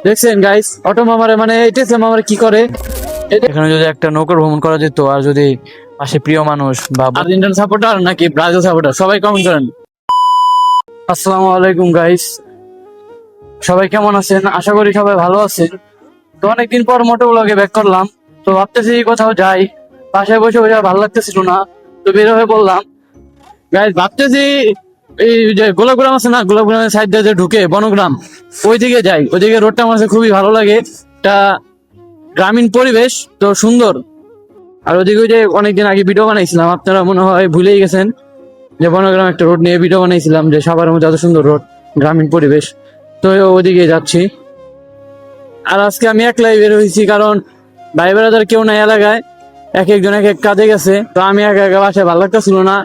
দেখছেন guys, auto মামারে মানে Tesla মামারে কি করে। এখানে যদি একটা নৌকার ভ্রমণ করা যেত, আর যদি পাশে প্রিয় মানুষ বা আর্জেন্টিনা সাপোর্টার নাকি ব্রাজিল সাপোর্টার সবাই কমেন্ট করেন। আসসালামু আলাইকুম গাইস, সবাই কেমন আছেন? আশা করি সবাই ভালো আছেন। তো অনেকদিন পর মোটো ব্লগে ব্যাক করলাম। তো ভাবতেছি কোথাও যাই, বাসায় বসে বসে ভালো লাগতেছিল না, তো বের হয়ে বললাম। গাইস ভাবতেছি এই যে গোলাপগ্রাম আছে না, গোলাপগ্রামের সাইড দিয়ে যে ঢুকে বনগ্রাম, ওই দিকে যাই। ওইদিকে রোডটা আমার কাছে খুবই ভালো লাগে, একটা গ্রামীণ পরিবেশ তো সুন্দর। আর ওদিকে ওই যে অনেকদিন আগে ভিডিও বানাইছিলাম, আপনারা মনে হয় ভুলেই গেছেন, যে বনগ্রাম একটা রোড নিয়ে ভিডিও বানাইছিলাম, যে সবার মধ্যে এত সুন্দর রোড, গ্রামীণ পরিবেশ। তো ওদিকে যাচ্ছি। আর আজকে আমি একলাই বের হয়েছি, কারণ ভাই বেড়াদার কেউ নাই এলাকায়, এক একজন এক এক কাজে গেছে। তো আমি একা একা বাসায় ভালো লাগতেছিল না,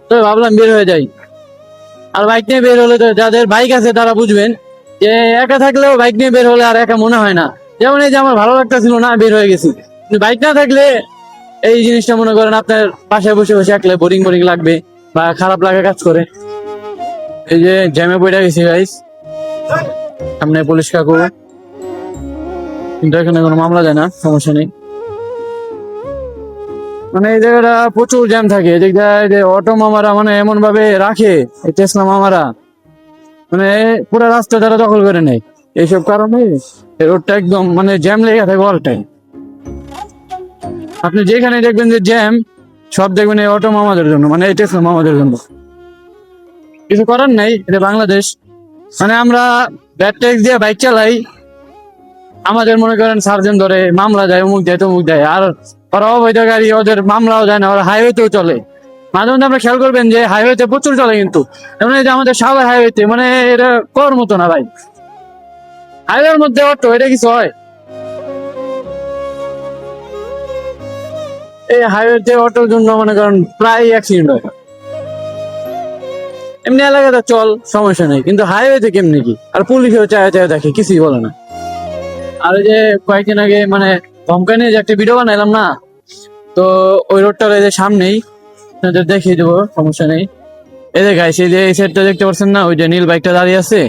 তো ভাবলাম বের হয়ে যাই। আর বাইক নিয়ে বের হলে, তো যাদের বাইক আছে তারা বুঝবেন যে একা থাকলেও বাইক নিয়ে বের হলে আর একা মনে হয় না। যেমন এই যে আমার ভালো লাগতেছিল না, বের হয়ে গেছি। বাইক না থাকলে এই জিনিসটা মনে করেন আপনার বাসায় বসে বসে একলে বোরিং বোরিং লাগবে বা খারাপ লাগা কাজ করে। এই যে জ্যামে পড়ে গেছি গাইস, সামনে পুলিশ কাকু, কিন্তু এখানে কোনো মামলা যায় না, সমস্যা নেই। মানে এই জায়গাটা প্রচুর জ্যাম থাকে। এই জায়গায় যে অটো মামারা মানে এমন ভাবে রাখে, এই টেসলা মামারা মানে পুরো রাস্তা তারা দখল করে নেয়। এইসব কারণে এই রোডটা একদম মানে জ্যাম লেগে থাকে অল টাইম। আপনি যেখানে দেখবেন যে জ্যাম, সব দেখবেন এই অটো মামাদের জন্য, মানে এই টেসলা মামাদের জন্য। কিছু করার নাই, এটা বাংলাদেশ। মানে আমরা ব্যাড ট্যাক্স দিয়ে বাইক চালাই, আমাদের মনে করেন সার্জেন ধরে মামলা দেয়, অমুক দেয় তমুক দেয়। আর ওরা অবৈধ গাড়ি, ওদের মামলাও যায় না, ওরা হাইওয়েতেও চলে। মাঝে মধ্যে আমরা খেয়াল করবেন যে হাইওয়েতে প্রচুর চলে, কিন্তু যেমন এই যে আমাদের সাভার হাইওয়েতে, মানে এটা কর মতো না ভাই। হাইওয়ের মধ্যে অটো, এটা কিছু হয়? এই হাইওয়েতে অটোর জন্য মনে করেন প্রায় অ্যাক্সিডেন্ট হয়। এমনি এলাকাতে চল, সমস্যা নেই, কিন্তু হাইওয়েতে কেমনি কি? আর পুলিশও চায় চায় দেখে, কিছুই বলে না। আর এই যে কয়েকদিন আগে মানে ধমকা নিয়ে যে একটা ভিডিও বানাইলাম না, তো ওই রোডটার এই যে সামনেই আপনাদের দেখিয়ে দেবো, সমস্যা নেই। এই যে গাইস, এই যে এই সাইডটা দেখতে পাচ্ছেন না, ওই যে নীল বাইকটা দাঁড়িয়ে আছে,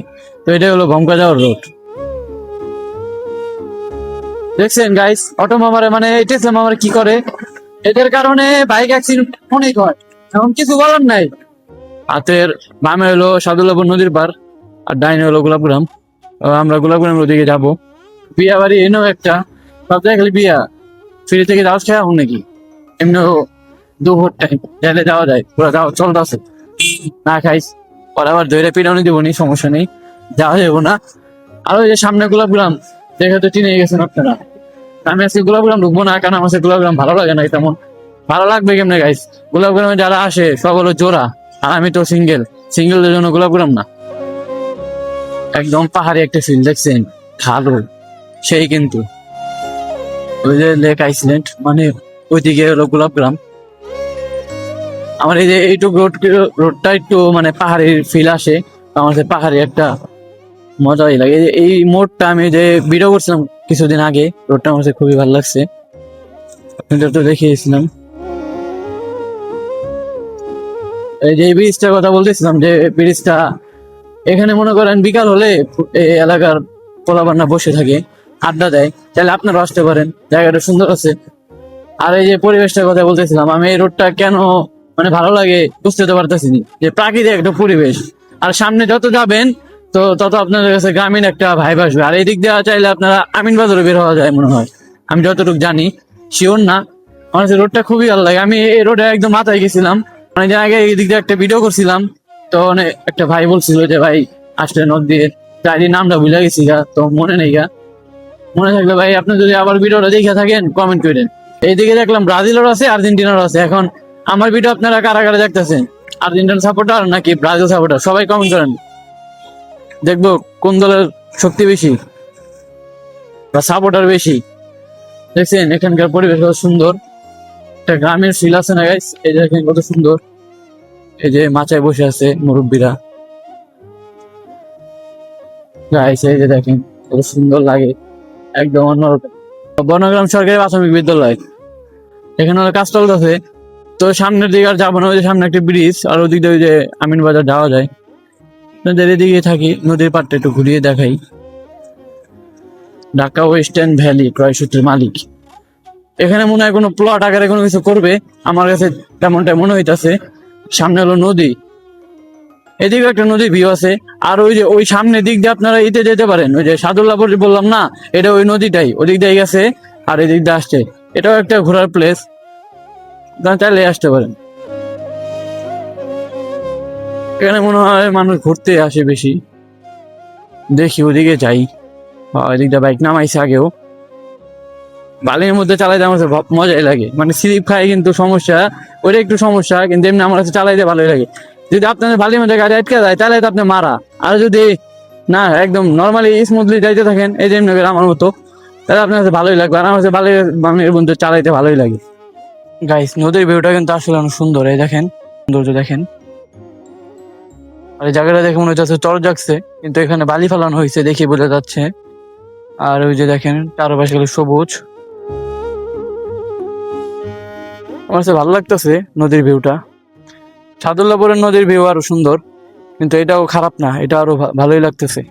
তো এটা হলো ভমকা যাওয়ার রোড। দেখছেন গাইস, অটো মামারে মানে টেসলা মামারে কি করে। এদের কারণে বাইক অ্যাক্সিডেন্ট অনেক হয়, এখন কিছু বলার নাই। হাতের বামে হলো সাদুল্লাপুর নদীর পার, আর ডাইনে হলো গোলাপগ্রাম। আমরা গোলাপগ্রামের ওদিকে যাবো। বিয়া বাড়ি এনেও একটা, সব জায়গায় বিয়া। ফ্রি থেকে যাওয়া খেয়া হন নাকি? এমনিও দুপুর টাইম গেলে যাওয়া যায়, পুরো যাওয়া চলতে আছে। না খাইস পরে আবার দইটা পিটানো দিব নি, সমস্যা নেই, যাওয়া যাবো না। আর ওই যে সামনে গোলাপগ্রাম, দেখে তো চিনে গেছেন আপনারা। আমি আজকে গোলাপগ্রাম ঢুকবো না, কারণ আমার গোলাপগ্রাম ভালো লাগে না তেমন। ভালো লাগবে কেমনে গাইস? গোলাপগ্রামে যারা আসে সব হলো জোড়া, আর আমি তো সিঙ্গেল। সিঙ্গেলদের জন্য গোলাপগ্রাম না। একদম পাহাড়ি একটা ফিল, দেখছেন? ভালো সেই, কিন্তু ওই যে লেক আইসল্যান্ড, মানে ওইদিকে হলো গোলাপগ্রাম। আমার এই যে এইটুকু রোডটা একটু মানে পাহাড়ি ফিল আসে, আমার কাছে পাহাড়ি একটা মজাই লাগে। এই মোড়টা আমি যে ভিডিও করছিলাম কিছুদিন আগে, রোডটা আমার কাছে খুবই ভালো লাগছে, আপনাদের তো দেখিয়েছিলাম। এই যে ব্রিজটার কথা বলতেছিলাম, যে ব্রিজটা এখানে মনে করেন বিকাল হলে এই এলাকার পোলাপান্না বসে থাকে, আড্ডা দেয়, তাহলে আপনারা আসতে পারেন, জায়গাটা সুন্দর আছে। আর এই যে পরিবেশটার কথা বলতেছিলাম, আমি এই রোডটা কেন মানে ভালো লাগে বুঝতে তো পারতেছি না, যে প্রাকৃতিক একটা পরিবেশ। আর সামনে যত যাবেন তো তত আপনাদের কাছে গ্রামীণ একটা ভাইব আসবে। আর এই দিক দিয়ে চাইলে আপনারা আমিন বাজারে বের হওয়া যায় মনে হয়, আমি যতটুকু জানি, শিওর না। আমার কাছে রোডটা খুবই ভালো লাগে। আমি এই রোডে একদম মাথায় গেছিলাম অনেকদিন আগে, এই দিক দিয়ে একটা ভিডিও করছিলাম, তো একটা ভাই বলছিল যে ভাই আসলে নদ দিয়ে, চাইলে নামটা ভুলে গেছি গা, তো মনে নেই গা। মনে থাকলে ভাই আপনি যদি আবার ভিডিওটা দেখে থাকেন কমেন্ট করেন। এইদিকে দেখলাম ব্রাজিলেরও আছে, আর্জেন্টিনারও আছে। এখন আমার ভিডিও আপনারা কারা কারা দেখতেছেন, আর্জেন্টিনা সাপোর্টার নাকি ব্রাজিল সাপোর্টার, সবাই কমেন্ট করেন। দেখবো কোন দলের শক্তি বেশি বা সাপোর্টার বেশি। দেখছেন এখানকার পরিবেশ কত সুন্দর, একটা গ্রামের ফিল আছে না গাইস? এই দেখেন কত সুন্দর, এই যে মাচায় বসে আছে মুরব্বীরা গাইস, এই যে দেখেন কত সুন্দর লাগে, একদম অন্যরকম। বনগ্রাম সরকারি প্রাথমিক বিদ্যালয়, এখানে হলো কাজ চলতেছে। তো সামনের দিকে আর যাবো না, ওই যে সামনে একটা ব্রিজ, আর ওদিক দিয়ে ওই যে আমিন বাজার যাওয়া যায়। আপনাদের এদিকে থাকি, নদীর পাড়টা একটু ঘুরিয়ে দেখাই। ঢাকা ওয়েস্টার্ন ভ্যালি ক্রয়সূত্রের মালিক। এখানে মনে হয় কোনো প্লট আকারে কোনো কিছু করবে, আমার কাছে তেমনটা মনে হইতাছে। সামনে হলো নদী, এদিকে একটা নদীর ভিউ আছে। আর ওই যে ওই সামনের দিক দিয়ে আপনারা ইতে যেতে পারেন, ওই যে সাদুল্লাপুর বললাম না, এটা ওই নদীটাই, ওদিক দিয়ে গেছে আর এদিক দিয়ে আসছে। এটাও একটা ঘোরার প্লেস, আপনারা চাইলে আসতে পারেন। এখানে মনে হয় মানুষ ঘুরতে আসে বেশি, দেখি ওদিকে যাই। ওদিকটা বাইক নামাইছে আগেও। বালির মধ্যে চালাইতে আমার কাছে মজাই লাগে, মানে স্লিপ খাই কিন্তু সমস্যা, ওইটা একটু সমস্যা, কিন্তু এমনি আমার কাছে চালাইতে ভালোই লাগে। যদি আপনাদের বালির মধ্যে গাড়ি আটকে যায় তাহলে তো আপনি মারা। আর যদি না একদম নর্মালি স্মুথলি যাইতে থাকেন, এই যে এমনি করে আমার মতো, তাহলে আপনার কাছে ভালোই লাগবে। আর আমার কাছে বালির মধ্যে চালাইতে ভালোই লাগে। গাইস, নদীর ভিউটা কিন্তু আসলে অনেক সুন্দর, এই দেখেন সৌন্দর্য দেখেন। আর এই জায়গাটা দেখে মনে হচ্ছে চর জাগছে, কিন্তু এখানে বালি ফেলানো হয়েছে দেখে বোঝা যাচ্ছে। আর ওই যে দেখেন চারপাশে গেলে সবুজ, আমার কাছে ভালো লাগতেছে নদীর ভিউটা। সাদুল্লাপুরের নদীর ভিউ আরো সুন্দর, কিন্তু এটাও খারাপ না, এটা আরো ভালোই লাগতেছে।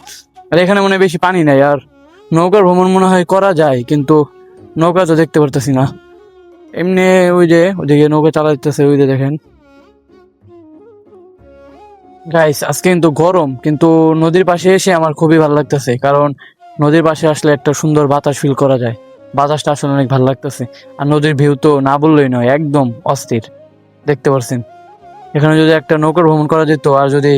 আর এখানে মনে হয় বেশি পানি নাই, আর নৌকার ভ্রমণ মনে হয় করা যায়, কিন্তু নৌকা তো দেখতে পারতেছি না। এমনি ওই যে ওদিকে নৌকা চালাইতেছে, ওই যে দেখেন। গাইস, আজকে কিন্তু গরম, কিন্তু নদীর পাশে এসে আমার খুবই ভালো লাগতেছে, কারণ নদীর পাশে আসলে একটা সুন্দর বাতাস ফিল করা যায়। বাতাসটা আসলে অনেক ভালো লাগতেছে। আর নদীর ভিউ তো না বললেই নয়, একদম অস্থির। দেখতে পাচ্ছেন, এখানে যদি একটা নৌকার ভ্রমণ করা যেত, আর যদি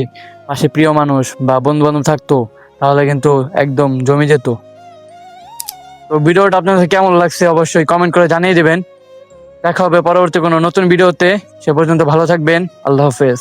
পাশে প্রিয় মানুষ বা বন্ধু বান্ধব থাকতো, তাহলে কিন্তু একদম জমে যেত। তো ভিডিওটা আপনাদের কেমন লাগছে অবশ্যই কমেন্ট করে জানিয়ে দেবেন। দেখা হবে পরবর্তী কোনো নতুন ভিডিওতে। সে পর্যন্ত ভালো থাকবেন। আল্লাহ হাফেজ।